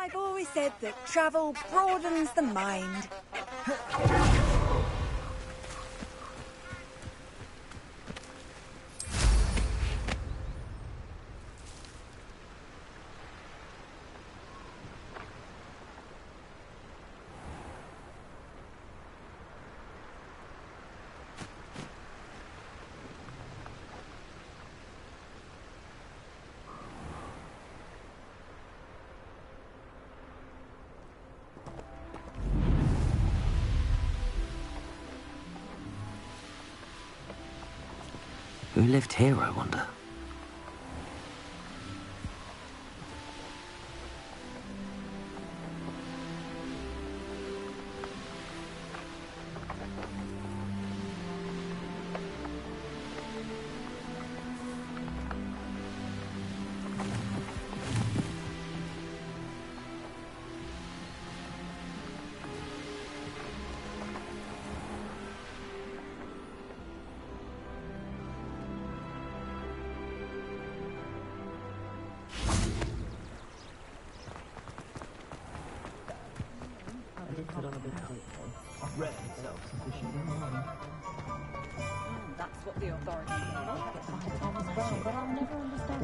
I've always said that travel broadens the mind. Who lived here, I wonder? That's what the authorities are. But I'll never understand.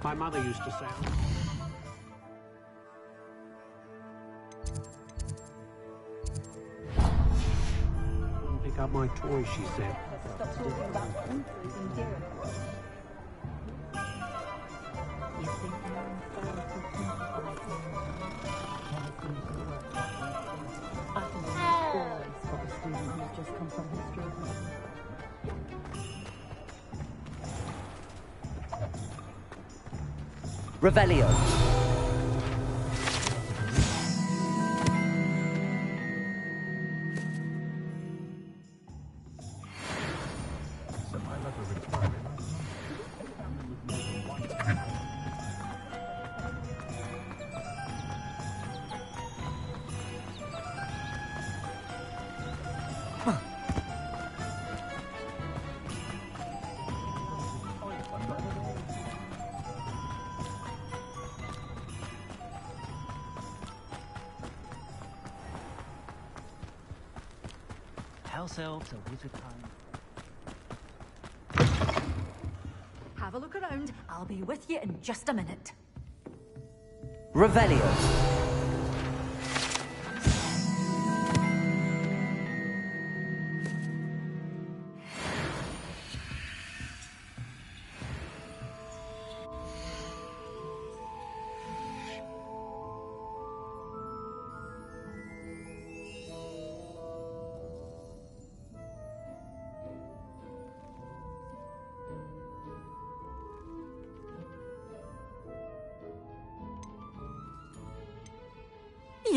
My mother used to say, "Wouldn't pick up my toy," she said. Stop talking about what you can hear it. You think I can always spot a student who's just come from history. Revelio. House elves, a wizard home. Have a look around. I'll be with you in just a minute. Revelio.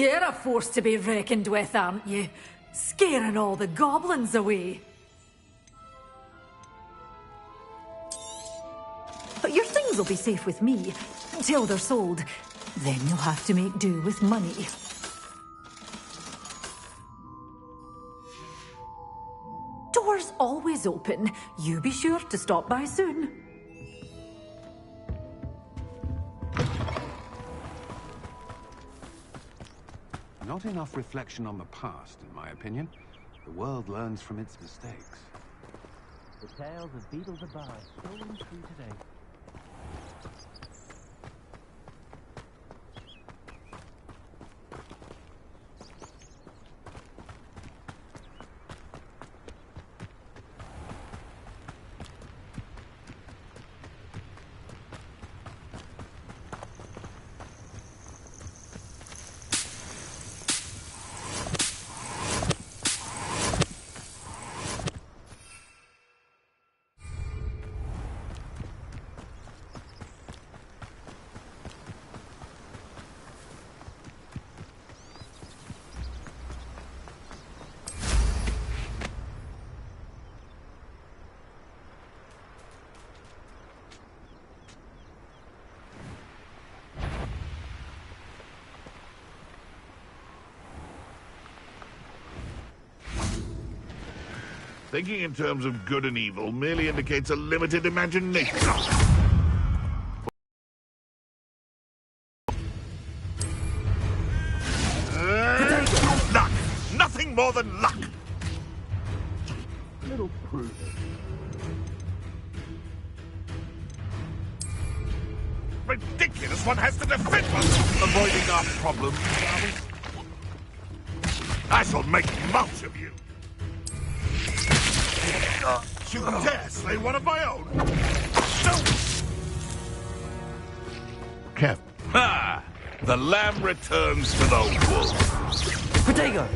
You're a force to be reckoned with, aren't you? Scaring all the goblins away. But your things will be safe with me, till they're sold. Then you'll have to make do with money. Doors always open. You be sure to stop by soon. Not enough reflection on the past, in my opinion. The world learns from its mistakes. The tales of Beetle the Bard still ring true today. Thinking in terms of good and evil merely indicates a limited imagination. Luck! Nothing more than luck! Little prude. Ridiculous! One has to defend oneself, avoiding our problems, shall we? I shall make much of you. You dare slay one of my own? No! Careful. Ha! The lamb returns to the wolf. Protego!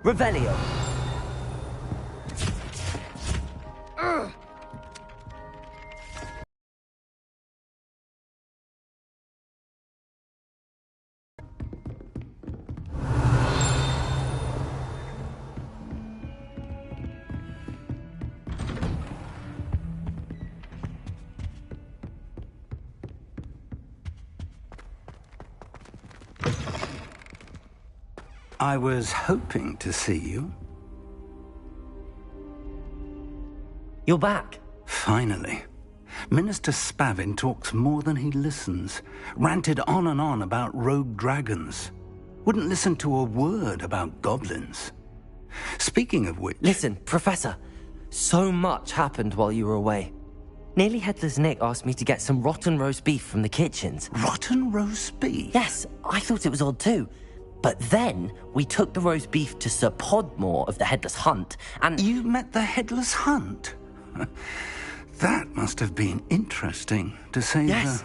Revelio. I was hoping to see you. You're back. Finally. Minister Spavin talks more than he listens. Ranted on and on about rogue dragons. Wouldn't listen to a word about goblins. Speaking of which... Listen, Professor. So much happened while you were away. Nearly Headless Nick asked me to get some rotten roast beef from the kitchens. Rotten roast beef? Yes, I thought it was odd too. But then, we took the roast beef to Sir Podmore of the Headless Hunt, and... You met the Headless Hunt? That must have been interesting, to say Yes.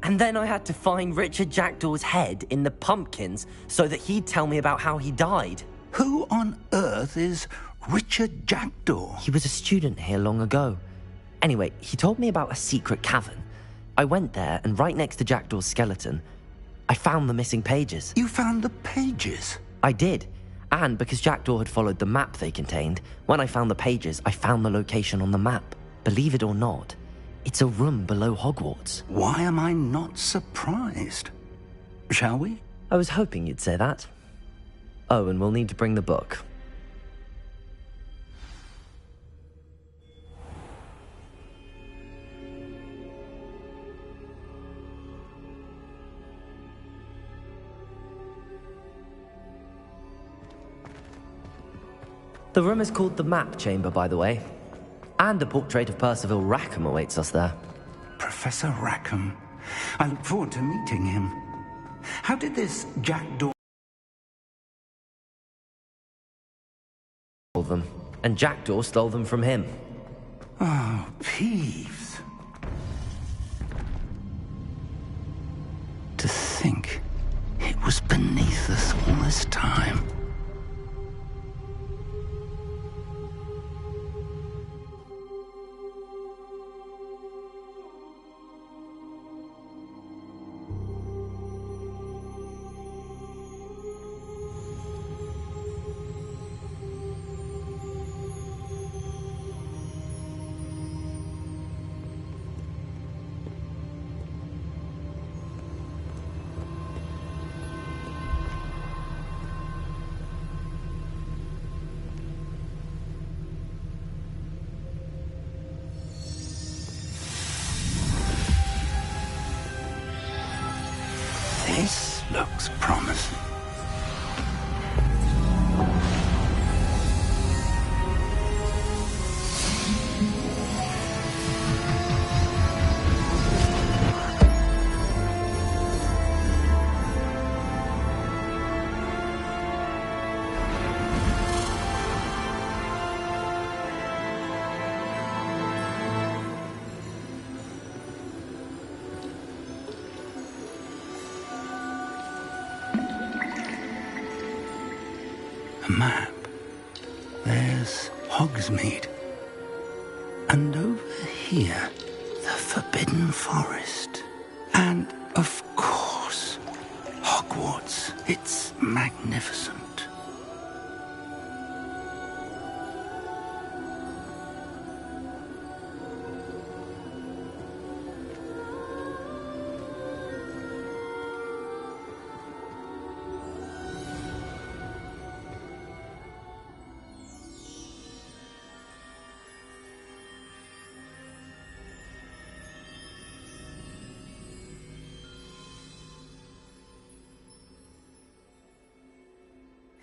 And then I had to find Richard Jackdaw's head in the pumpkins so that he'd tell me about how he died. Who on earth is Richard Jackdaw? He was a student here long ago. Anyway, he told me about a secret cavern. I went there, and right next to Jackdaw's skeleton, I found the missing pages. You found the pages? I did. And because Jackdaw had followed the map they contained, when I found the pages, I found the location on the map. Believe it or not, it's a room below Hogwarts. Why am I not surprised? Shall we? I was hoping you'd say that. Oh, and we'll need to bring the book. The room is called the Map Chamber, by the way. And a portrait of Percival Rackham awaits us there. Professor Rackham. I look forward to meeting him. How did this Jackdaw... them, and Jackdaw stole them from him. Oh, Peeves. To think it was beneath us all this time. This looks promising. A map. There's Hogsmeade. And over here, the Forbidden Forest. And, of course, Hogwarts. It's magnificent.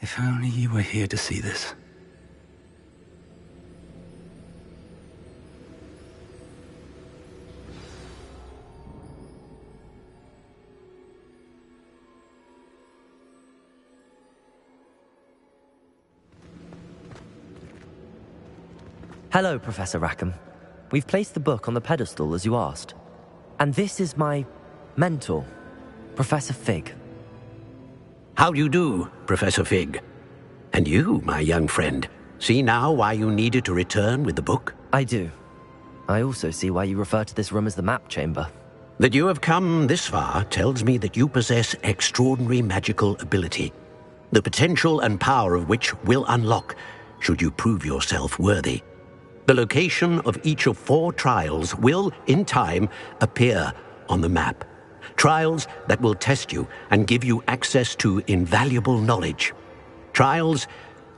If only you were here to see this. Hello, Professor Rackham. We've placed the book on the pedestal as you asked. And this is my mentor, Professor Fig. How do you do, Professor Fig? And you, my young friend, see now why you needed to return with the book? I do. I also see why you refer to this room as the Map Chamber. That you have come this far tells me that you possess extraordinary magical ability, the potential and power of which will unlock should you prove yourself worthy. The location of each of 4 trials will, in time, appear on the map. Trials that will test you and give you access to invaluable knowledge. Trials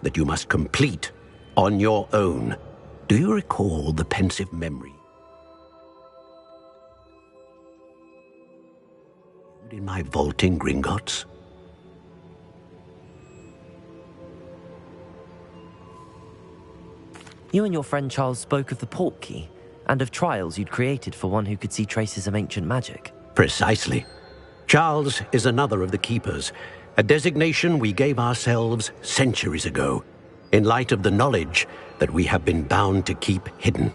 that you must complete on your own. Do you recall the pensive memory in my vault in Gringotts? You and your friend Charles spoke of the Portkey and of trials you'd created for one who could see traces of ancient magic. Precisely. Charles is another of the Keepers, a designation we gave ourselves centuries ago, in light of the knowledge that we have been bound to keep hidden.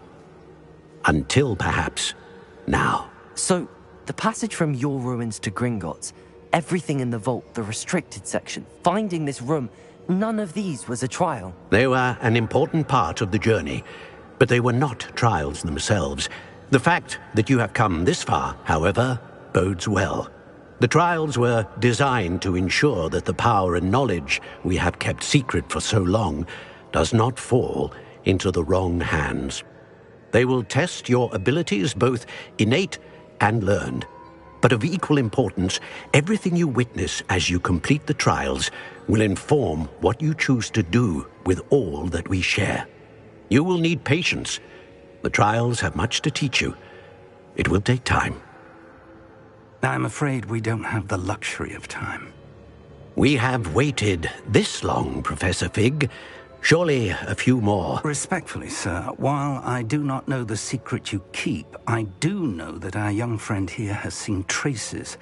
Until, perhaps, now. So, the passage from your ruins to Gringotts, everything in the vault, the restricted section, finding this room, none of these was a trial. They were an important part of the journey, but they were not trials themselves. The fact that you have come this far, however, bodes well. The trials were designed to ensure that the power and knowledge we have kept secret for so long does not fall into the wrong hands. They will test your abilities, both innate and learned. But of equal importance, everything you witness as you complete the trials will inform what you choose to do with all that we share. You will need patience. The trials have much to teach you. It will take time. I'm afraid we don't have the luxury of time. We have waited this long, Professor Fig. Surely a few more. Respectfully, sir, while I do not know the secret you keep, I do know that our young friend here has seen traces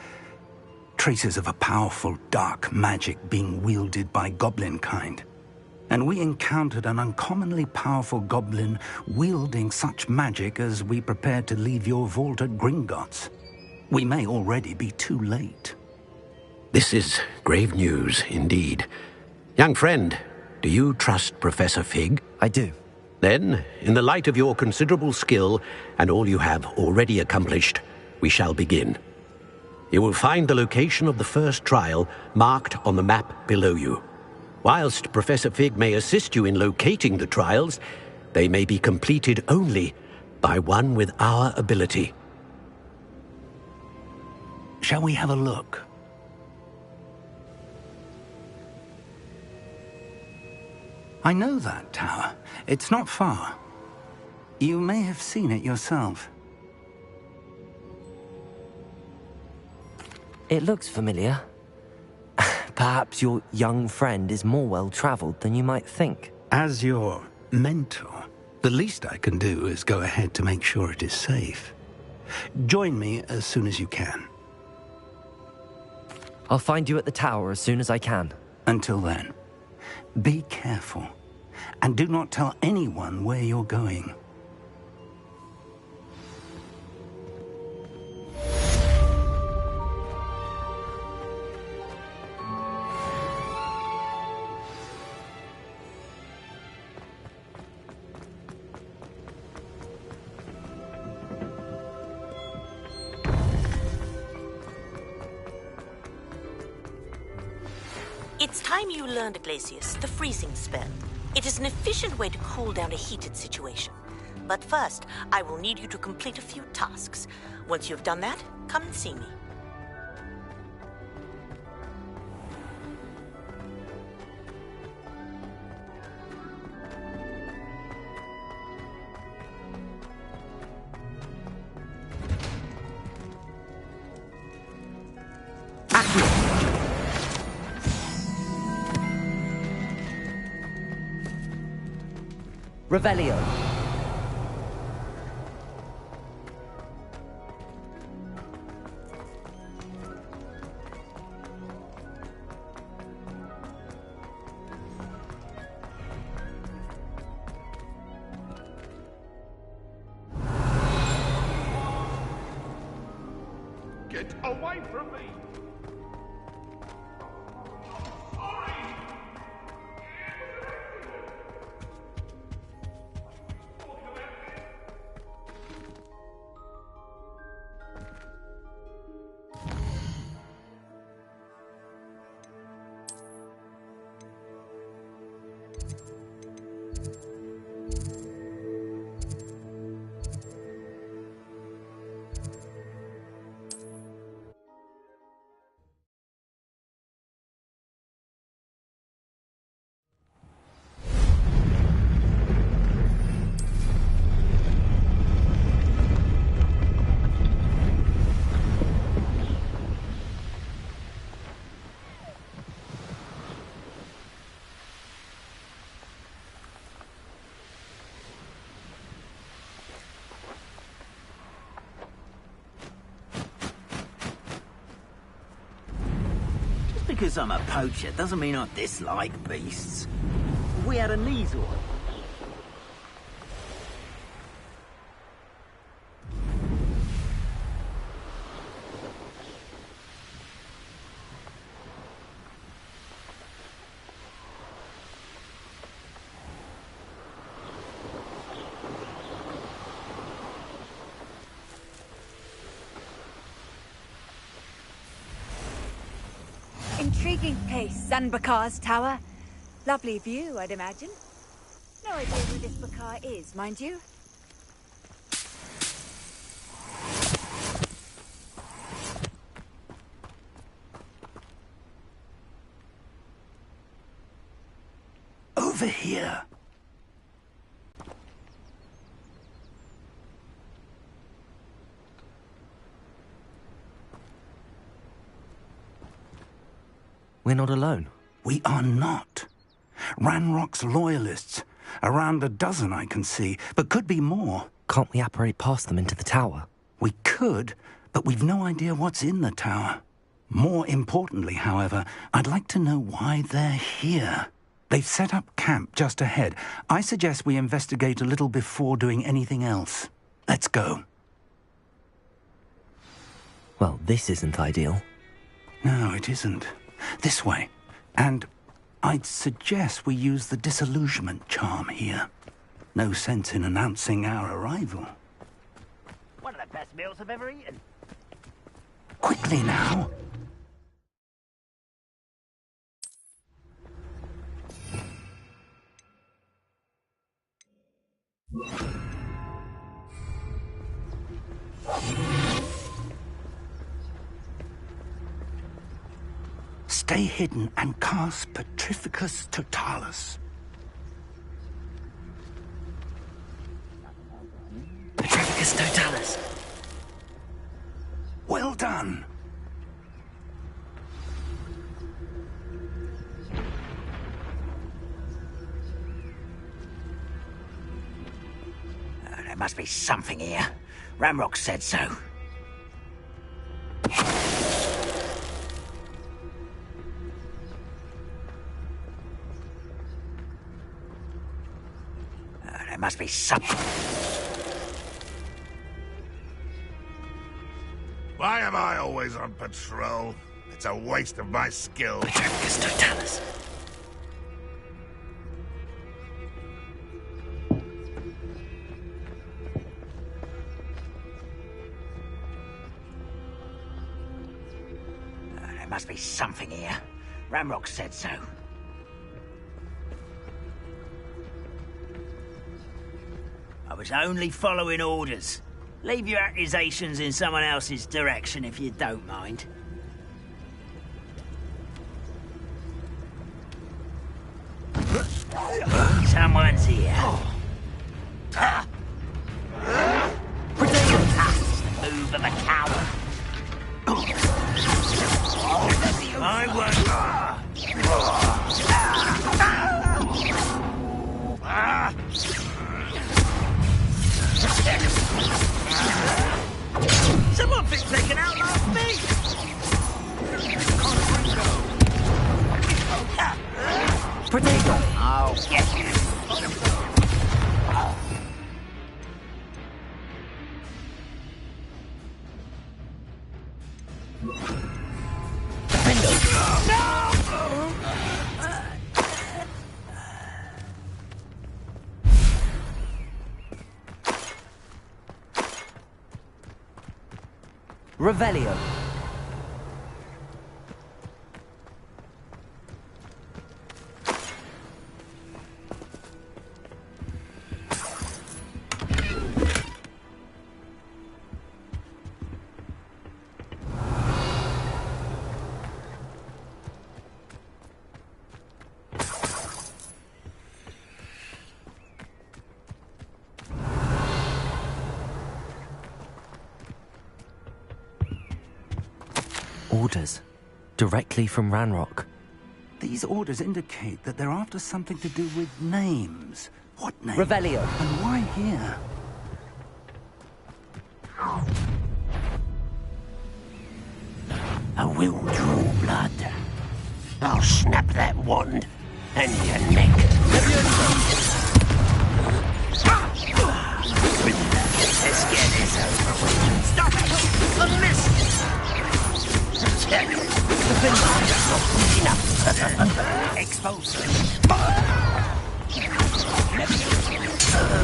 of a powerful dark magic being wielded by goblin kind. And we encountered an uncommonly powerful goblin wielding such magic as we prepared to leave your vault at Gringotts. We may already be too late. This is grave news indeed. Young friend, do you trust Professor Fig? I do. Then, in the light of your considerable skill and all you have already accomplished, we shall begin. You will find the location of the first trial marked on the map below you. Whilst Professor Fig may assist you in locating the trials, they may be completed only by one with our ability. Shall we have a look? I know that tower. It's not far. You may have seen it yourself. It looks familiar. Perhaps your young friend is more well-traveled than you might think. As your mentor, the least I can do is go ahead to make sure it is safe. Join me as soon as you can. I'll find you at the tower as soon as I can. Until then, be careful, and do not tell anyone where you're going. It's time you learned, Glacius, the freezing spell. It is an efficient way to cool down a heated situation. But first, I will need you to complete a few tasks. Once you've done that, come and see me. Revelio. Get away from me! Because I'm a poacher doesn't mean I dislike beasts. We had a measles. Intriguing place, Zanbakar's tower. Lovely view, I'd imagine. No idea who this Bakar is, mind you. Over here. We're not alone. We are not. Ranrock's loyalists. Around a dozen I can see, but could be more. Can't we apparate past them into the tower? We could, but we've no idea what's in the tower. More importantly, however, I'd like to know why they're here. They've set up camp just ahead. I suggest we investigate a little before doing anything else. Let's go. Well, this isn't ideal. No, it isn't. This way. And I'd suggest we use the disillusionment charm here. No sense in announcing our arrival. One of the best meals I've ever eaten. Quickly now. Stay hidden and cast Petrificus Totalis. Petrificus Totalis. Well done. There must be something here. Ranrock said so. There must be something. Why am I always on patrol? It's a waste of my skill. Petrificus Totalis. There must be something here. Ranrock said so. I was only following orders. Leave your accusations in someone else's direction if you don't mind. Someone's here. Move of a coward. I won't. Someone been taken out last week. Potato. Oh, yes. Revelio. Orders. Directly from Ranrock. These orders indicate that they're after something to do with names. What name? Revelio. And why here? I will draw blood. I'll snap that wand and your neck. Let's get this over with. Stop it! A miss! Enough. Expose him.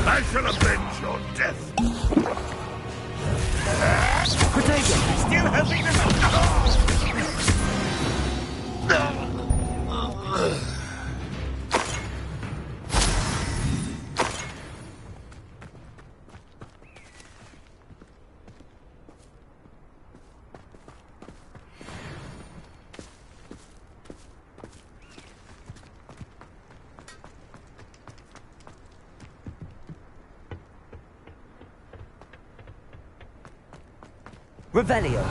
I shall avenge your death. Potato. Still having enough. Revelio.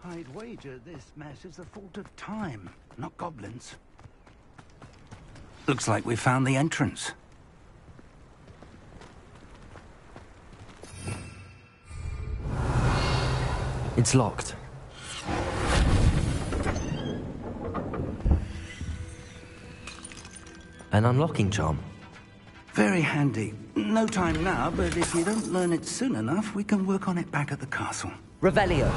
I'd wager this mess is the fault of time, not goblins. Looks like we found the entrance. It's locked. An unlocking charm. Very handy. No time now, but if you don't learn it soon enough, we can work on it back at the castle. Revelio.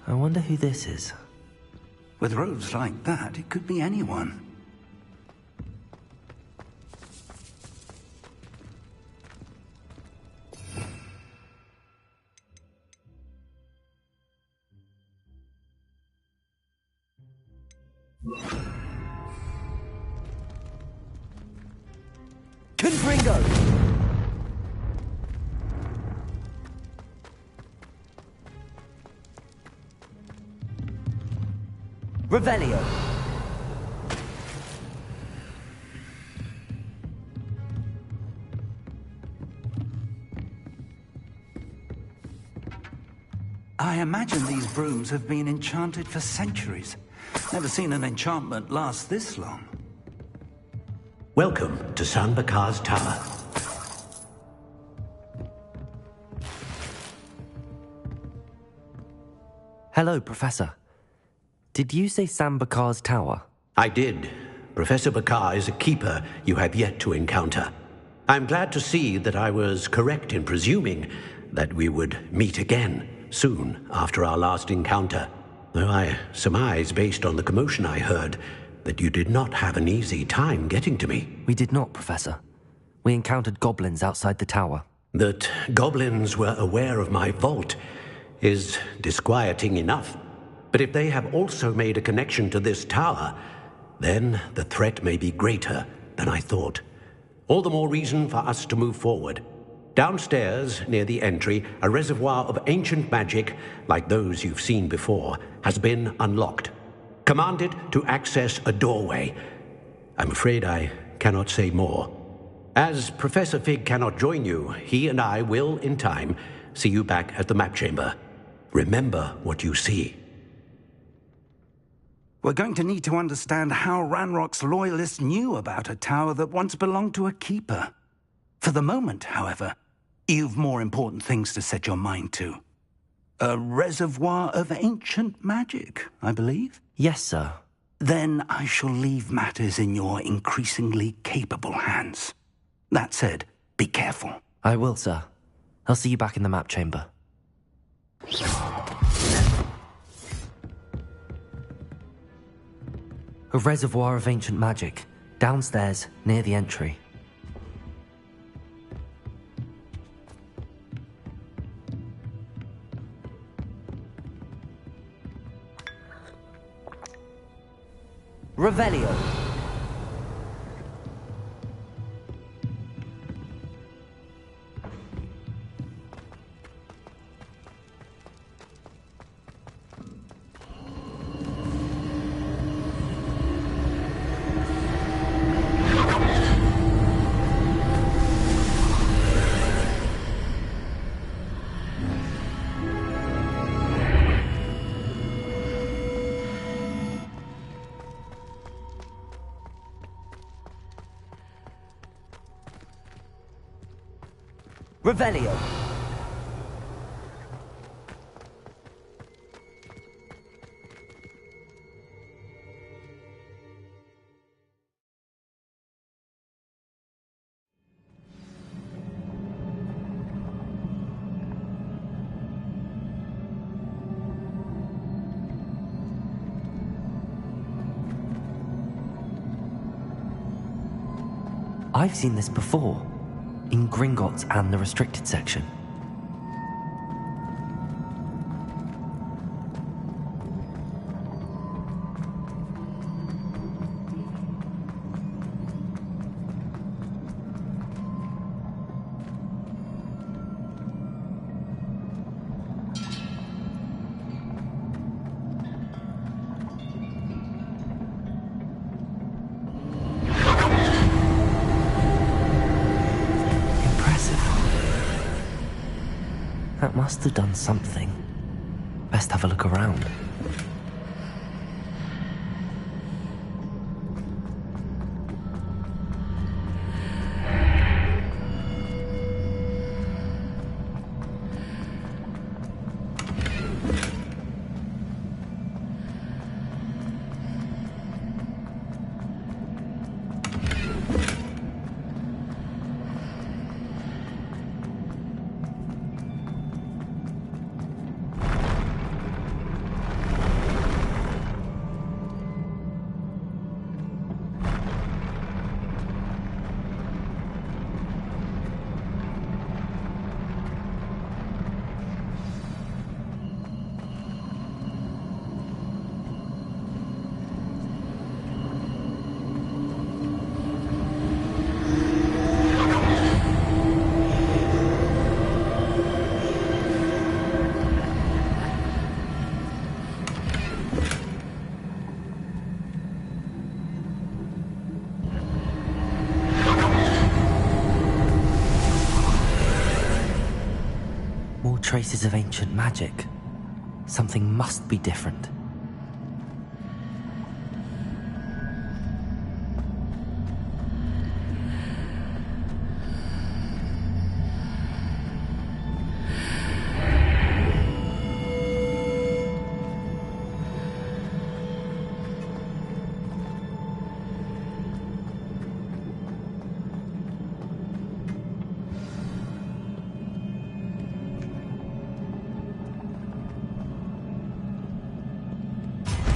I wonder who this is. With robes like that, it could be anyone. Confringo! Revelio. I imagine these brooms have been enchanted for centuries. Never seen an enchantment last this long. Welcome to San Bakar's Tower. Hello, Professor. Did you say San Bakar's Tower? I did. Professor Bakar is a keeper you have yet to encounter. I'm glad to see that I was correct in presuming that we would meet again soon after our last encounter, though I surmise, based on the commotion I heard, that you did not have an easy time getting to me. We did not, Professor. We encountered goblins outside the tower. That goblins were aware of my vault is disquieting enough. But if they have also made a connection to this tower, then the threat may be greater than I thought. All the more reason for us to move forward. Downstairs, near the entry, a reservoir of ancient magic, like those you've seen before, has been unlocked. Commanded to access a doorway. I'm afraid I cannot say more. As Professor Fig cannot join you, he and I will, in time, see you back at the map chamber. Remember what you see. We're going to need to understand how Ranrock's loyalists knew about a tower that once belonged to a keeper. For the moment, however, you've more important things to set your mind to. A reservoir of ancient magic, I believe? Yes, sir. Then I shall leave matters in your increasingly capable hands. That said, be careful. I will, sir. I'll see you back in the map chamber. A reservoir of ancient magic, downstairs, near the entry. Revelio. Revelio. I've seen this before, in Gringotts and the restricted section. That must have done something. Best have a look around. Traces of ancient magic. Something must be different.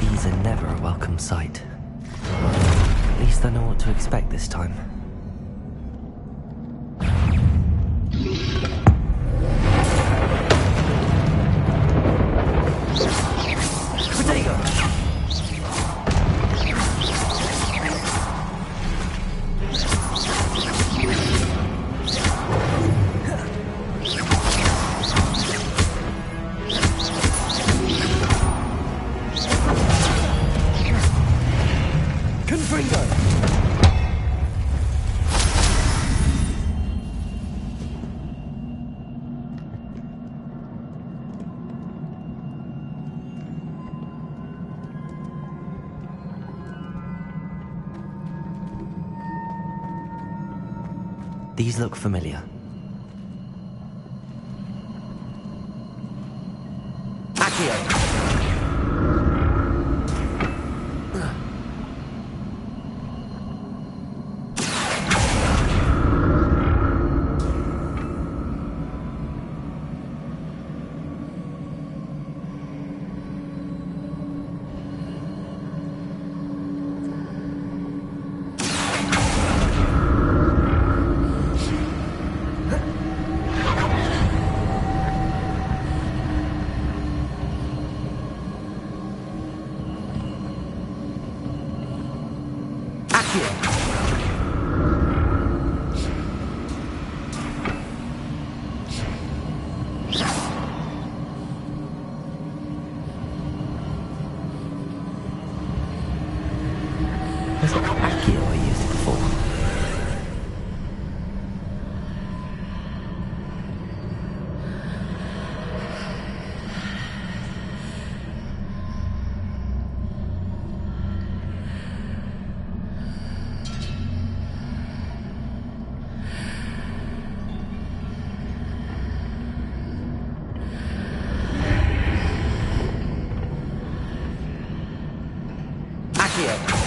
These are never a welcome sight. At least I know what to expect this time. These look familiar. Accio! Was it Accio I used before? Accio!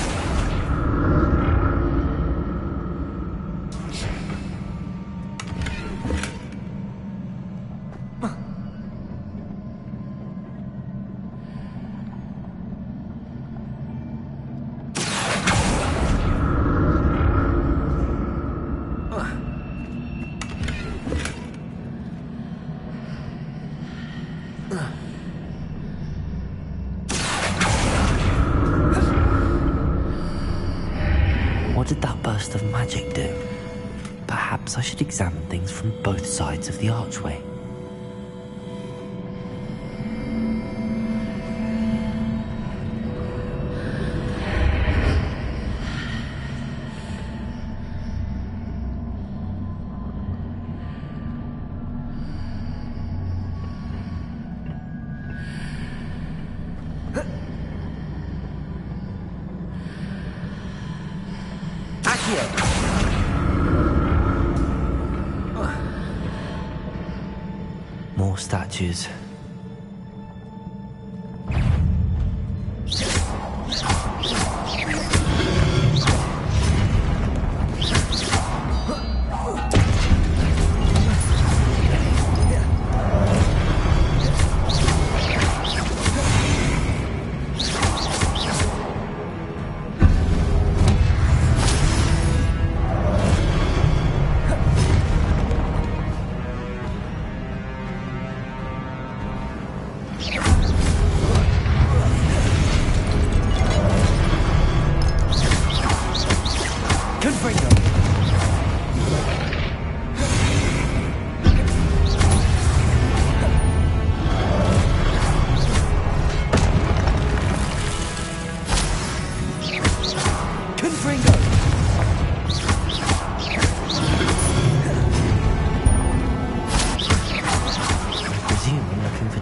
What did that burst of magic do? Perhaps I should examine things from both sides of the archway. More statues.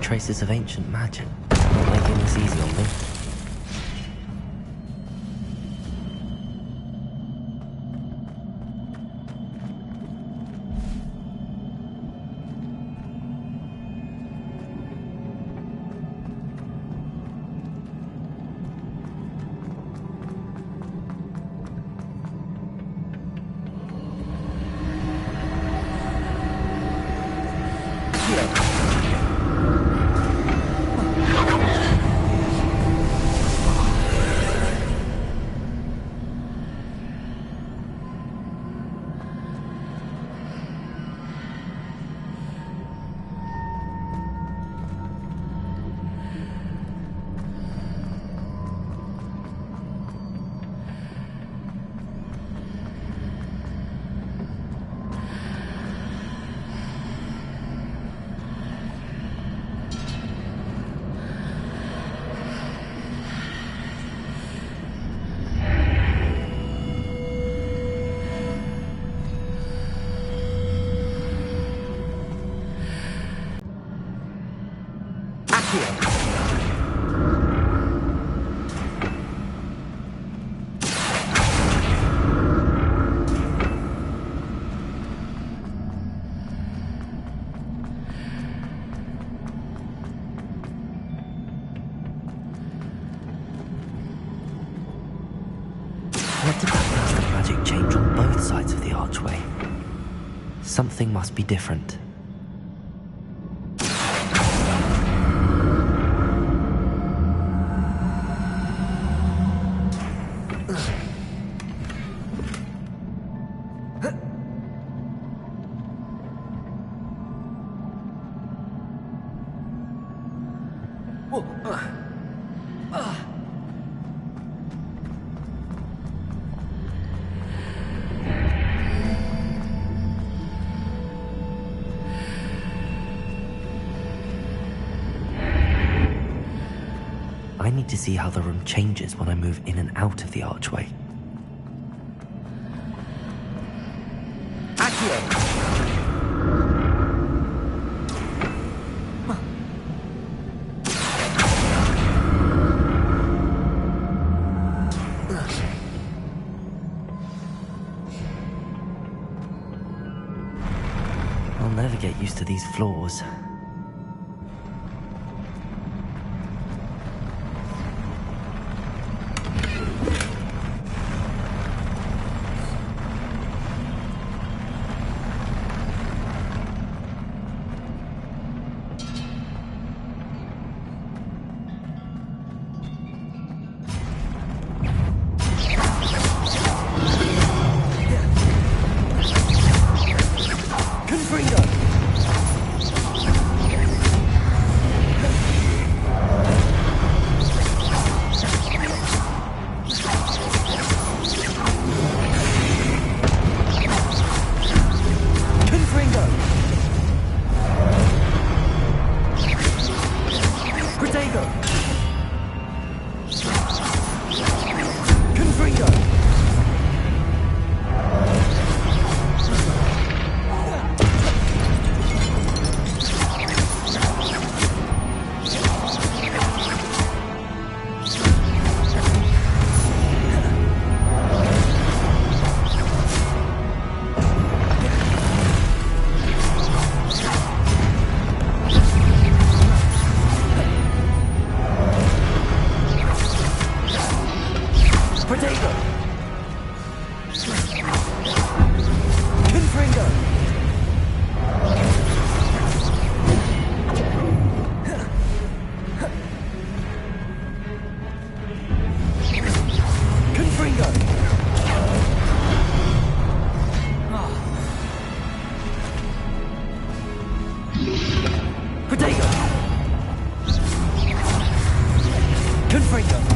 Traces of ancient magic. Not making this easy on me. What did that burst of magic change on both sides of the archway? Something must be different. I need to see how the room changes when I move in and out of the archway. I'll never get used to these floors. Protego! Confringo!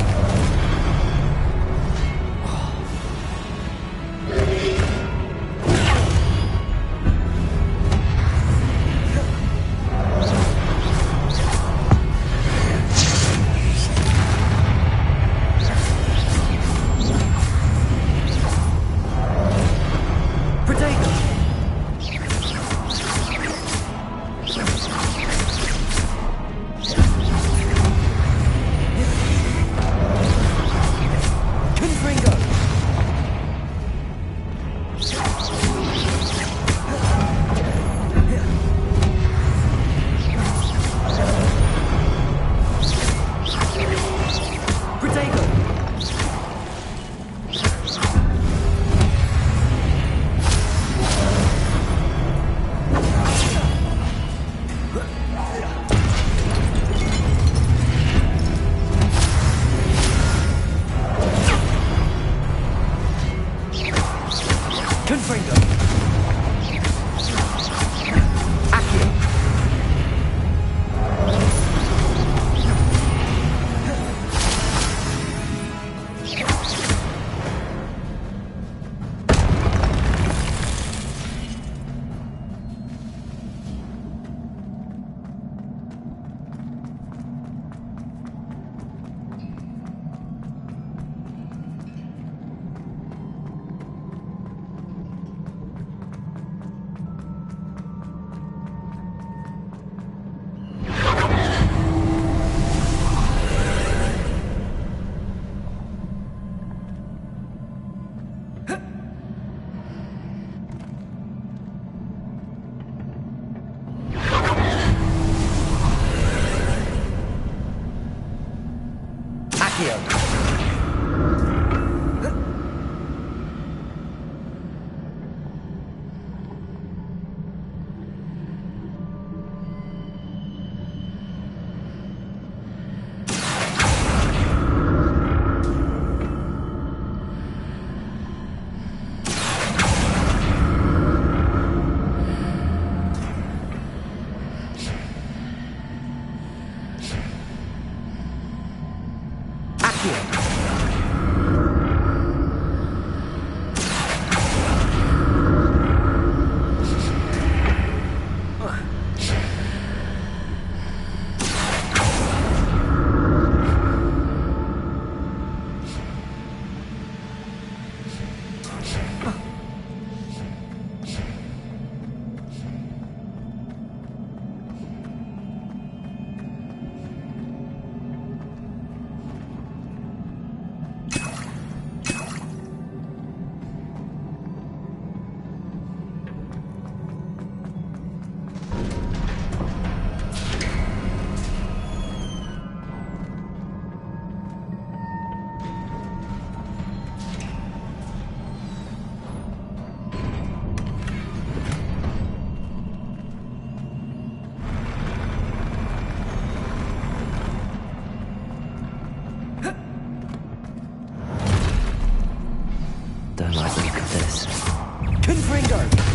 Don't like the look of this. Confringo!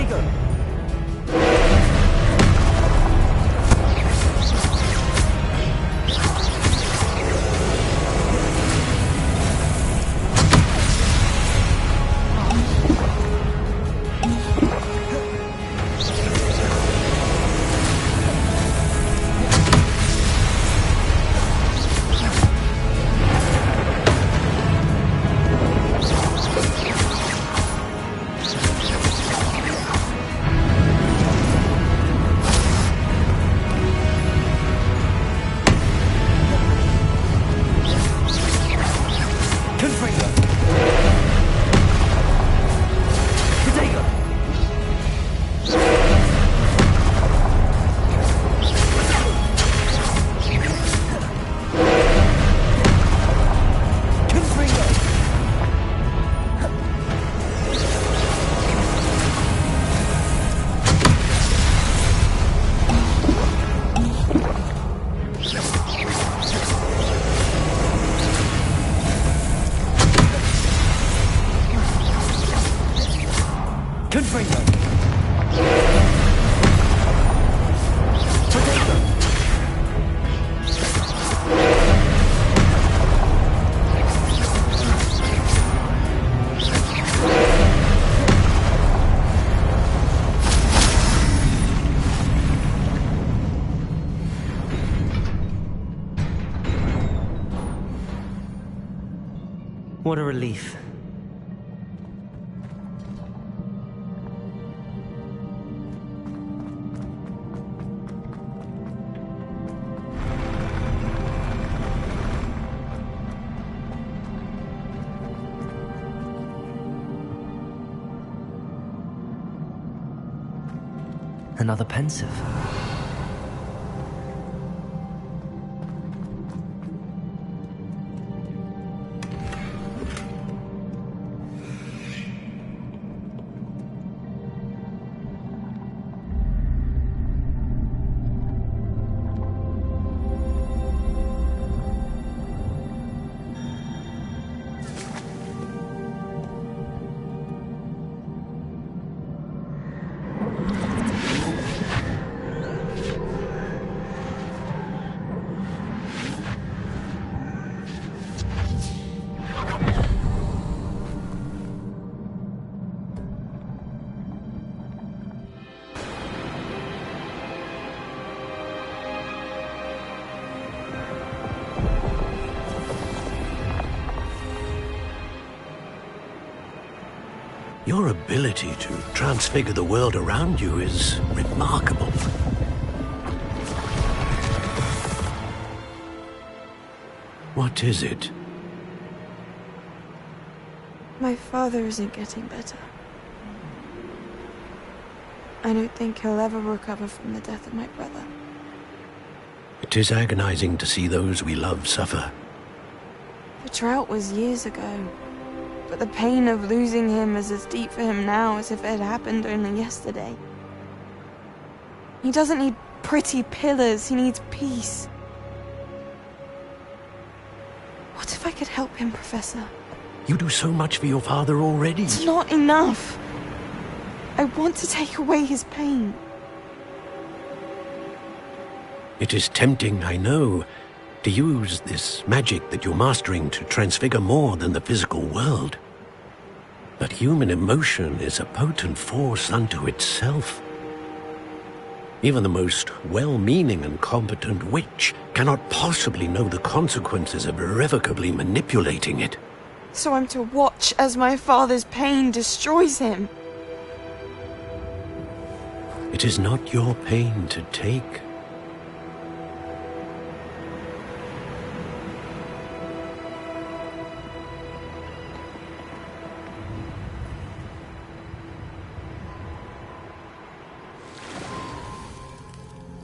Protego! What a relief. Another pensive. Your ability to transfigure the world around you is remarkable. What is it? My father isn't getting better. I don't think he'll ever recover from the death of my brother. It is agonizing to see those we love suffer. The drought was years ago. But the pain of losing him is as deep for him now as if it had happened only yesterday. He doesn't need pretty pillars, he needs peace. What if I could help him, Professor? You do so much for your father already. It's not enough. I want to take away his pain. It is tempting, I know, to use this magic that you're mastering to transfigure more than the physical world. But human emotion is a potent force unto itself. Even the most well-meaning and competent witch cannot possibly know the consequences of irrevocably manipulating it. So I'm to watch as my father's pain destroys him. It is not your pain to take.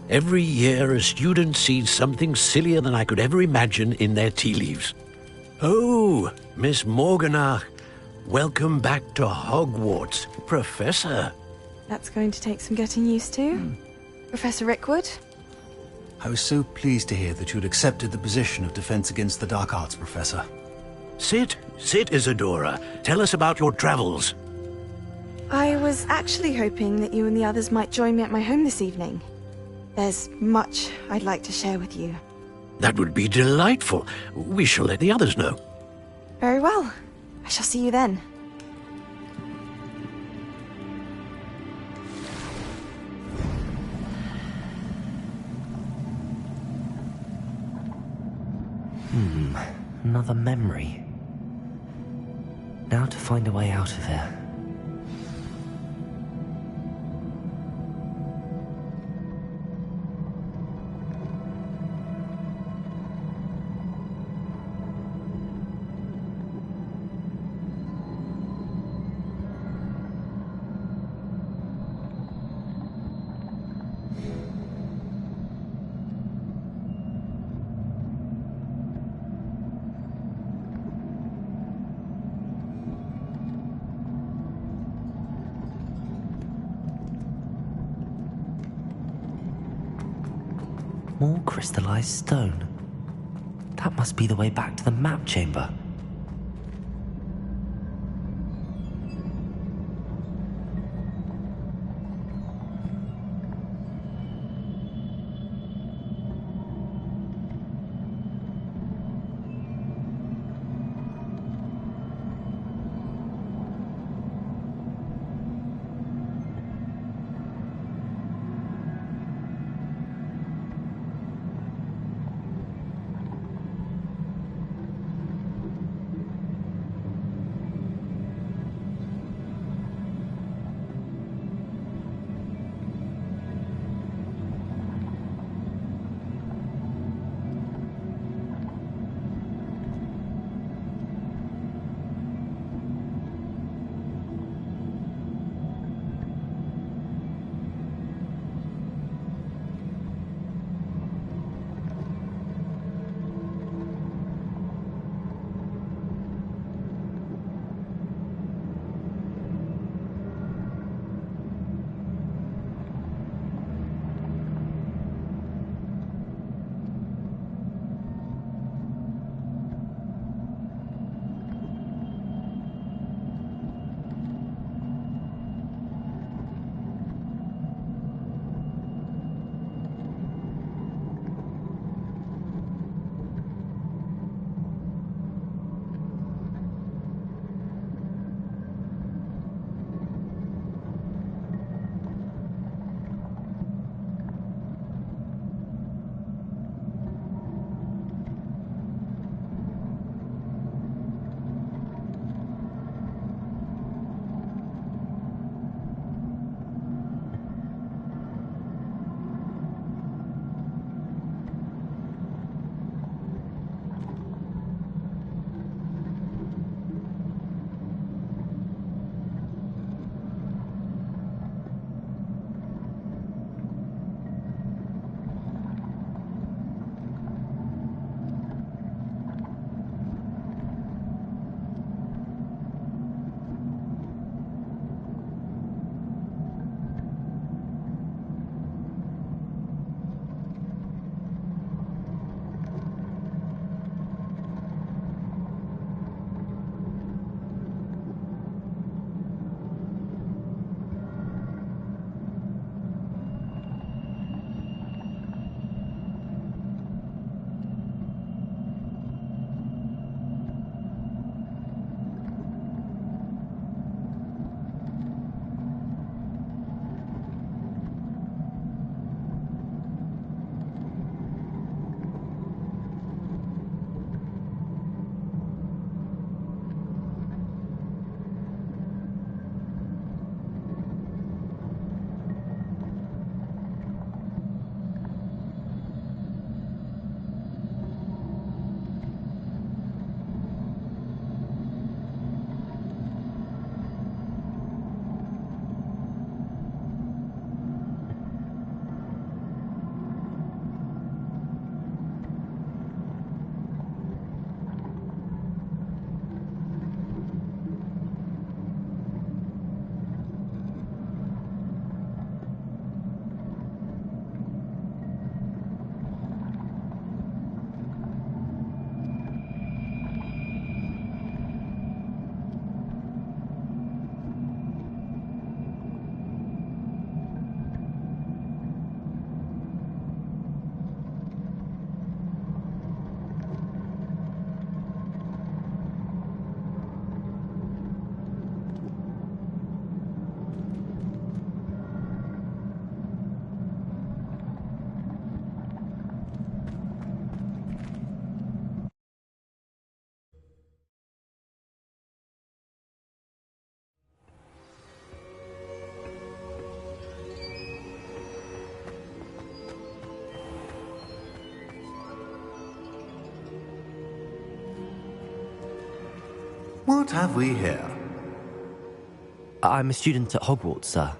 Every year, a student sees something sillier than I could ever imagine in their tea leaves. Oh, Miss Morganach, welcome back to Hogwarts, Professor. That's going to take some getting used to. Professor Rickwood? I was so pleased to hear that you'd accepted the position of Defense Against the Dark Arts, Professor. Sit, Isadora. Tell us about your travels. I was actually hoping that you and the others might join me at my home this evening. There's much I'd like to share with you. That would be delightful. We shall let the others know. Very well. I shall see you then. Another memory. Now to find a way out of here. More crystallized stone. That must be the way back to the map chamber. What have we here? I'm a student at Hogwarts, sir.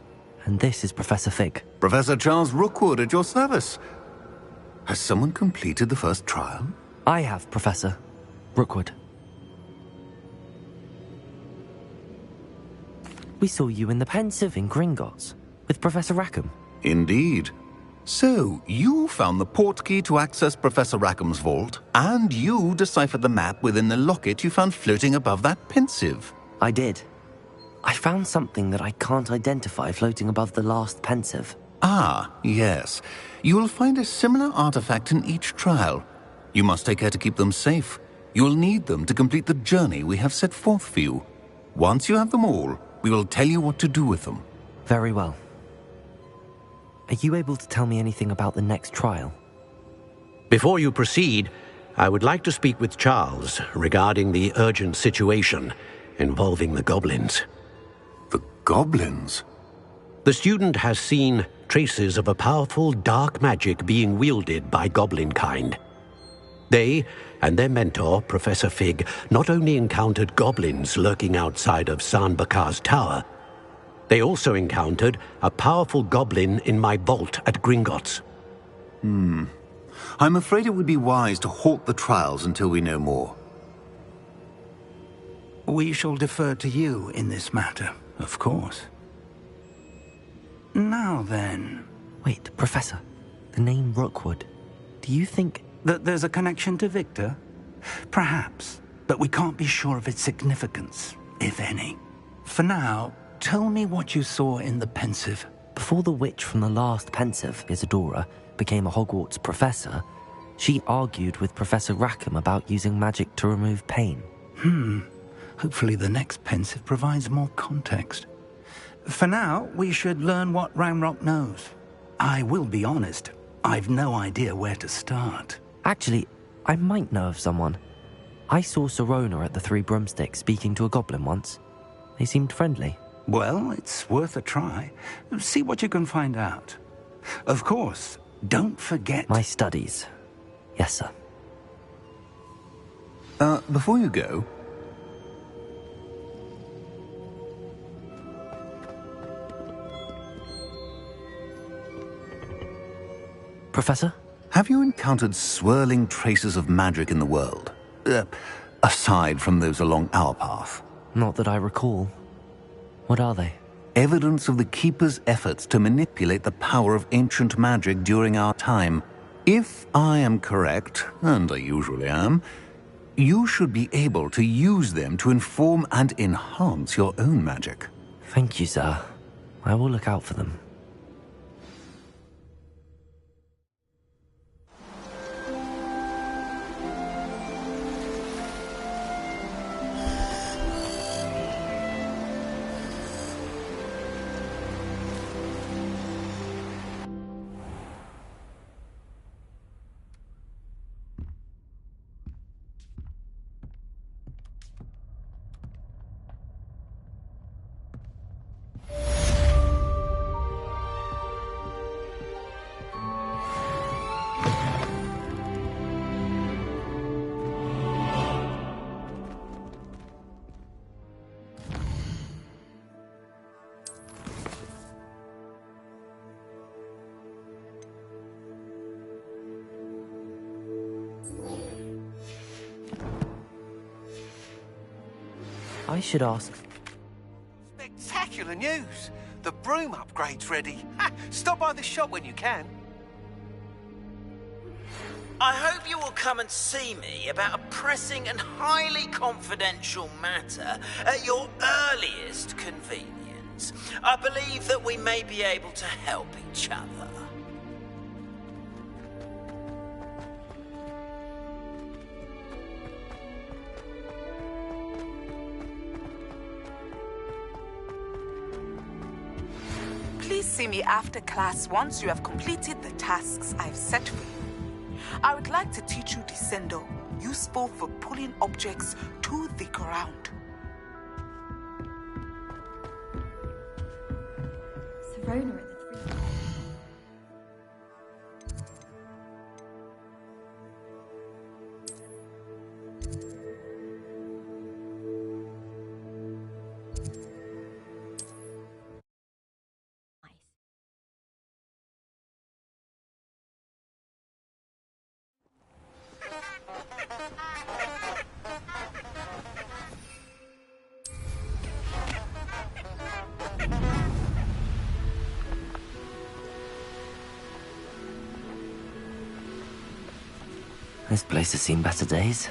And this is Professor Fig. Professor Charles Rookwood at your service. Has someone completed the first trial? I have, Professor Rookwood. We saw you in the Pensive in Gringotts with Professor Rackham. Indeed. So, you found the portkey to access Professor Rackham's vault, and you deciphered the map within the locket you found floating above that Pensive. I did. I found something that I can't identify floating above the last Pensive. Ah, yes. You will find a similar artifact in each trial. You must take care to keep them safe. You will need them to complete the journey we have set forth for you. Once you have them all, we will tell you what to do with them. Very well. Are you able to tell me anything about the next trial? Before you proceed, I would like to speak with Charles regarding the urgent situation involving the goblins. The goblins? The student has seen traces of a powerful dark magic being wielded by goblin kind. They and their mentor, Professor Fig, not only encountered goblins lurking outside of San Bakar's tower, they also encountered a powerful goblin in my vault at Gringotts. I'm afraid it would be wise to halt the trials until we know more. We shall defer to you in this matter, of course. Now then... Wait, Professor. The name Rookwood. Do you think... that there's a connection to Victor? Perhaps, but we can't be sure of its significance, if any. For now, tell me what you saw in the Pensive. Before the witch from the last Pensive, Isadora, became a Hogwarts professor, she argued with Professor Rackham about using magic to remove pain. Hopefully the next Pensive provides more context. For now, we should learn what Ranrock knows. I will be honest, I've no idea where to start. Actually, I might know of someone. I saw Sirona at the Three Broomsticks speaking to a goblin once. They seemed friendly. Well, it's worth a try. See what you can find out. Of course, don't forget... My studies. Yes, sir. Before you go... Professor? Have you encountered swirling traces of magic in the world? Aside from those along our path? Not that I recall. What are they? Evidence of the Keeper's efforts to manipulate the power of ancient magic during our time. If I am correct, and I usually am, you should be able to use them to inform and enhance your own magic. Thank you, sir. I will look out for them. I should ask... Spectacular news! The broom upgrade's ready. Stop by the shop when you can. I hope you will come and see me about a pressing and highly confidential matter at your earliest convenience. I believe that we may be able to help each other. Please see me after class once you have completed the tasks I've set for you. I would like to teach you Descendo, useful for pulling objects to the ground. Sirona at the Three... This place has seen better days.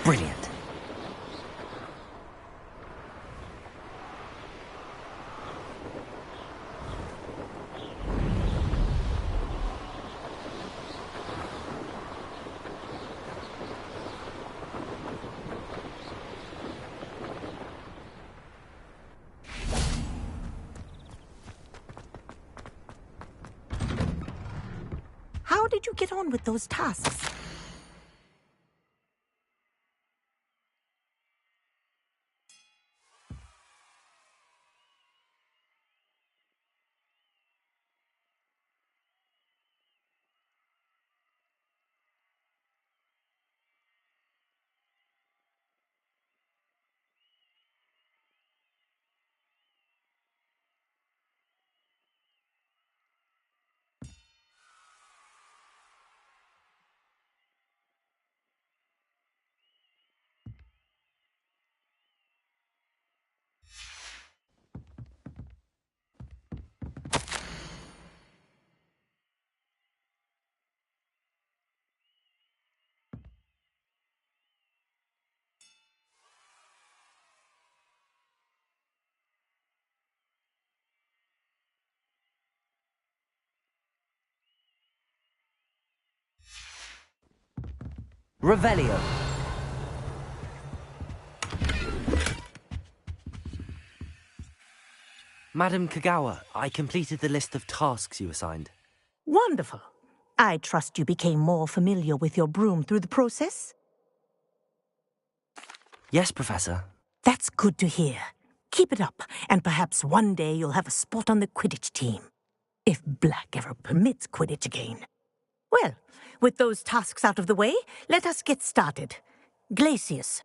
Brilliant. How did you get on with those tasks? Revelio. Madam Kagawa, I completed the list of tasks you assigned. Wonderful. I trust you became more familiar with your broom through the process? Yes, Professor. That's good to hear. Keep it up, and perhaps one day you'll have a spot on the Quidditch team. If Black ever permits Quidditch again. Well, with those tasks out of the way, let us get started. Glacius.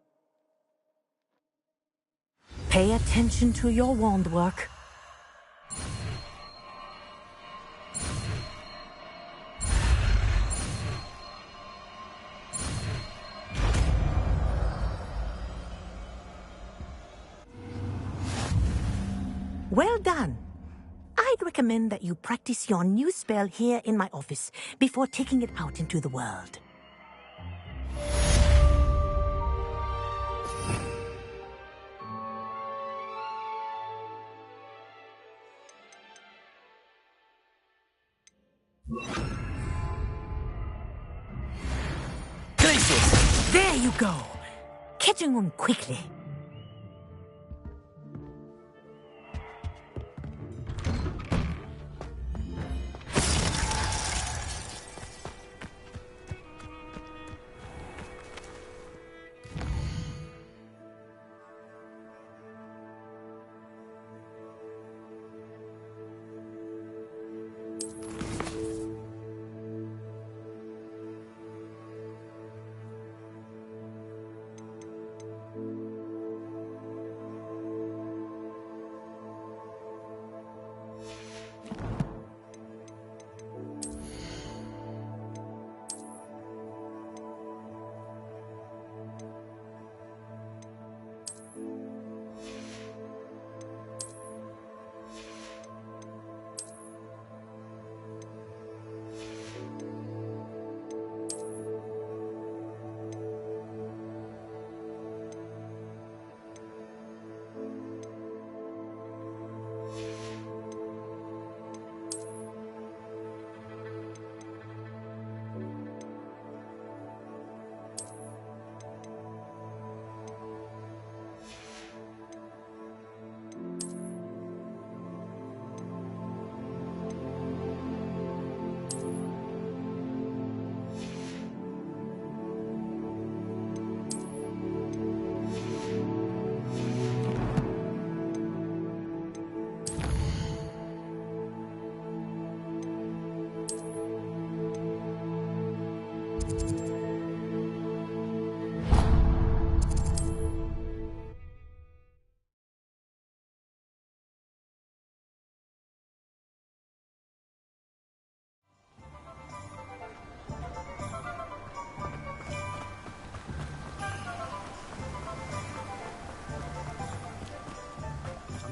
Pay attention to your wand work. Well done. I'd recommend that you practice your new spell here in my office before taking it out into the world. Glacius! There you go. Catching on quickly.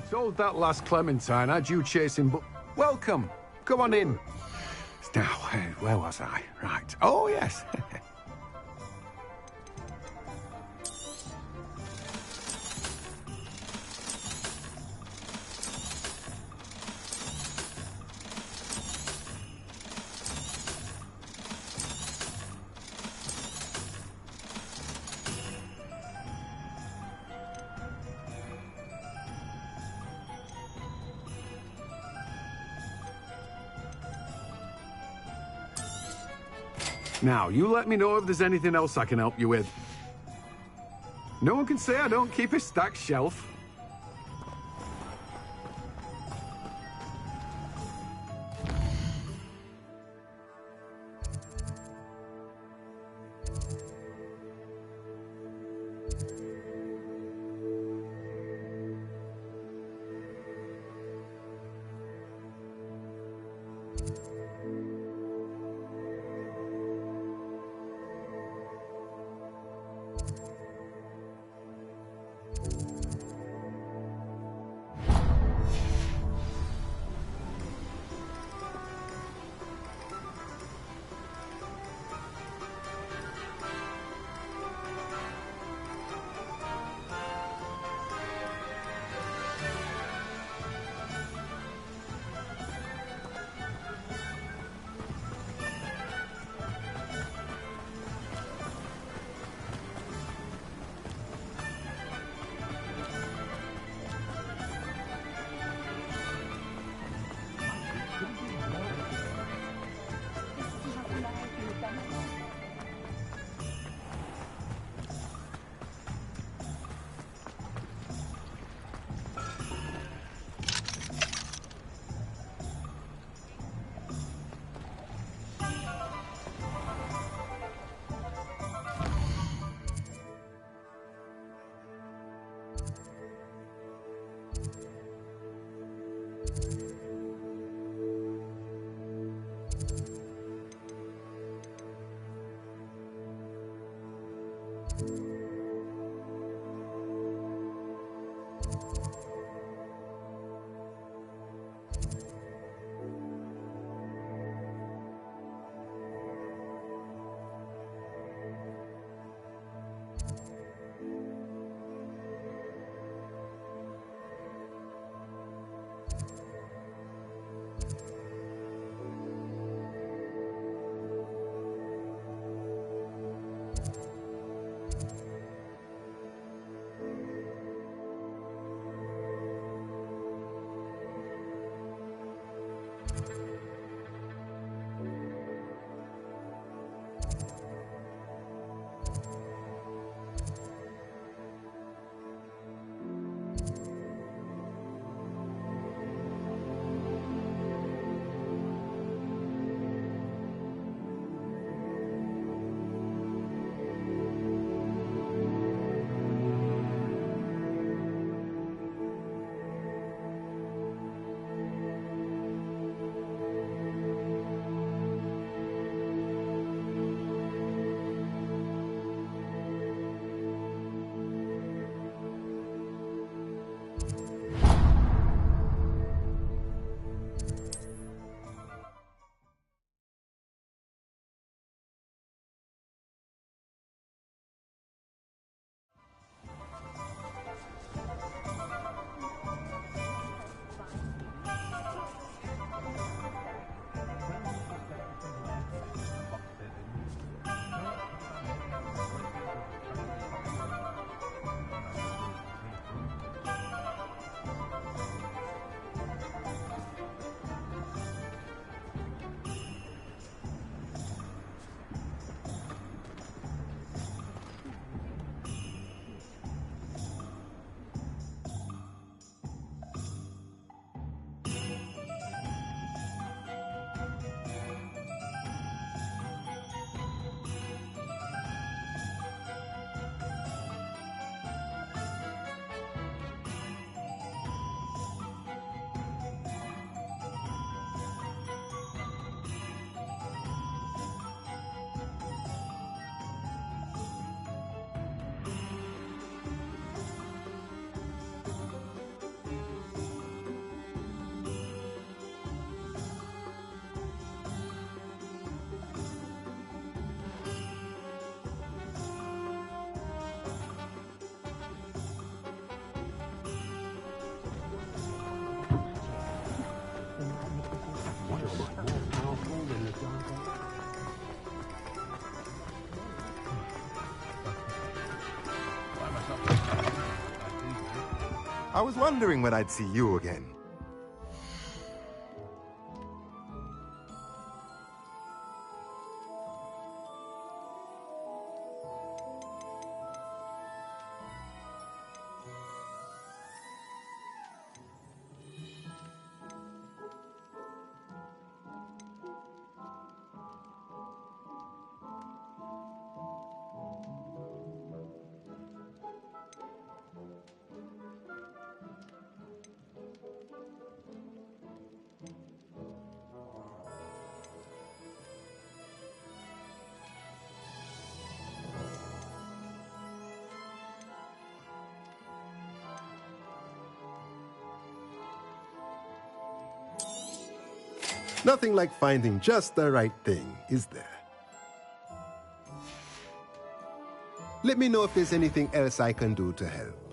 Told that last Clementine had you chasing, but welcome. Come on in. Now, where was I? Right. Oh, yes. Now, you let me know if there's anything else I can help you with. No one can say I don't keep a stacked shelf. I was wondering when I'd see you again. Nothing like finding just the right thing, is there? Let me know if there's anything else I can do to help.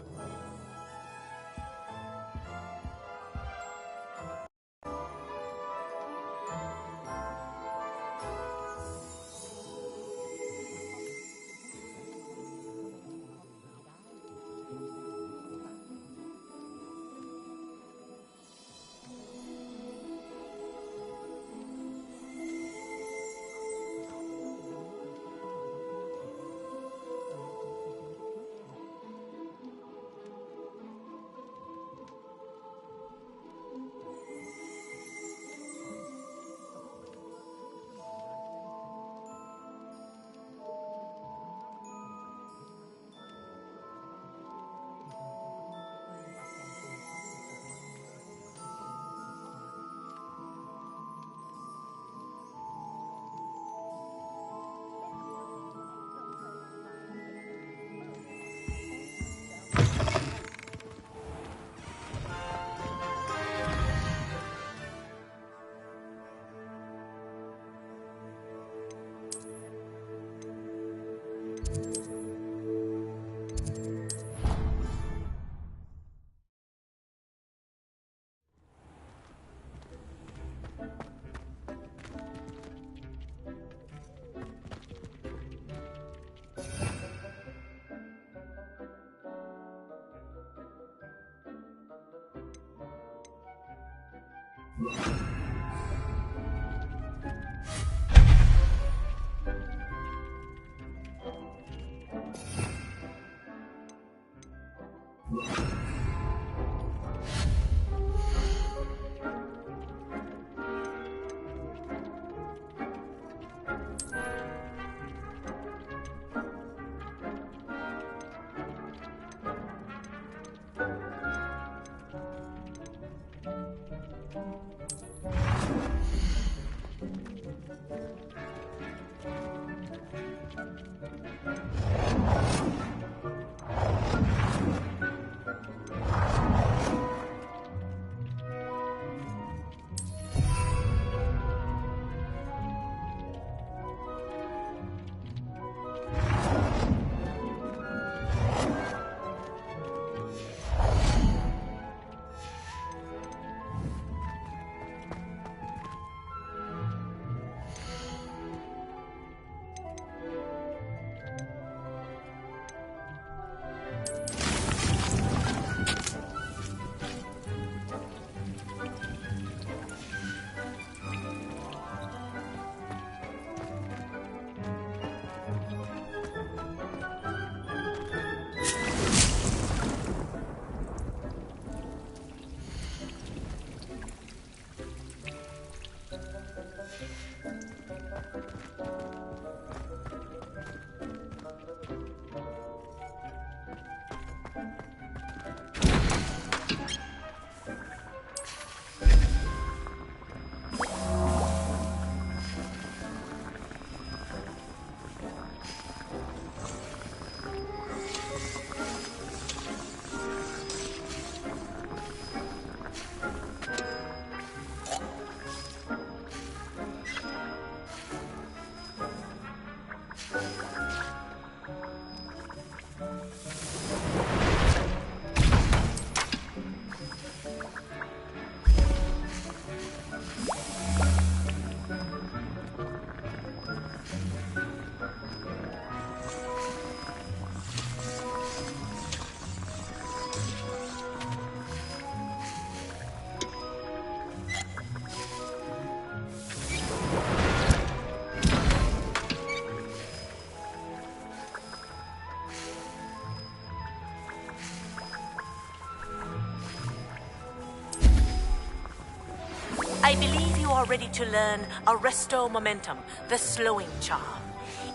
I believe you are ready to learn Arresto Momentum, the slowing charm.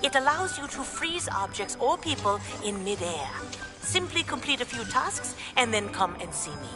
It allows you to freeze objects or people in midair. Simply complete a few tasks and then come and see me.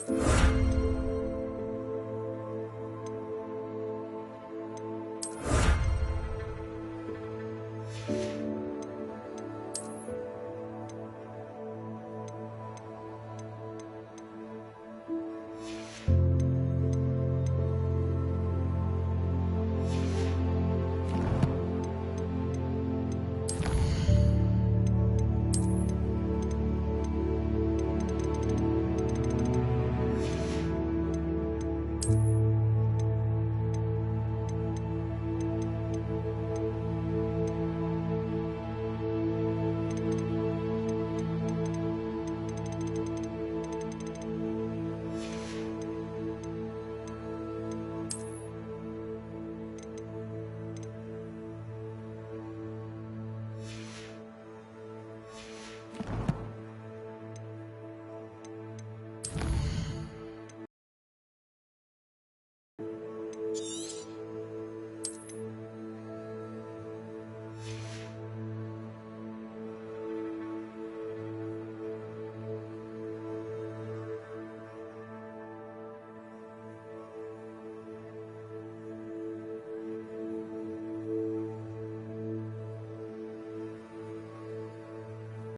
Bye.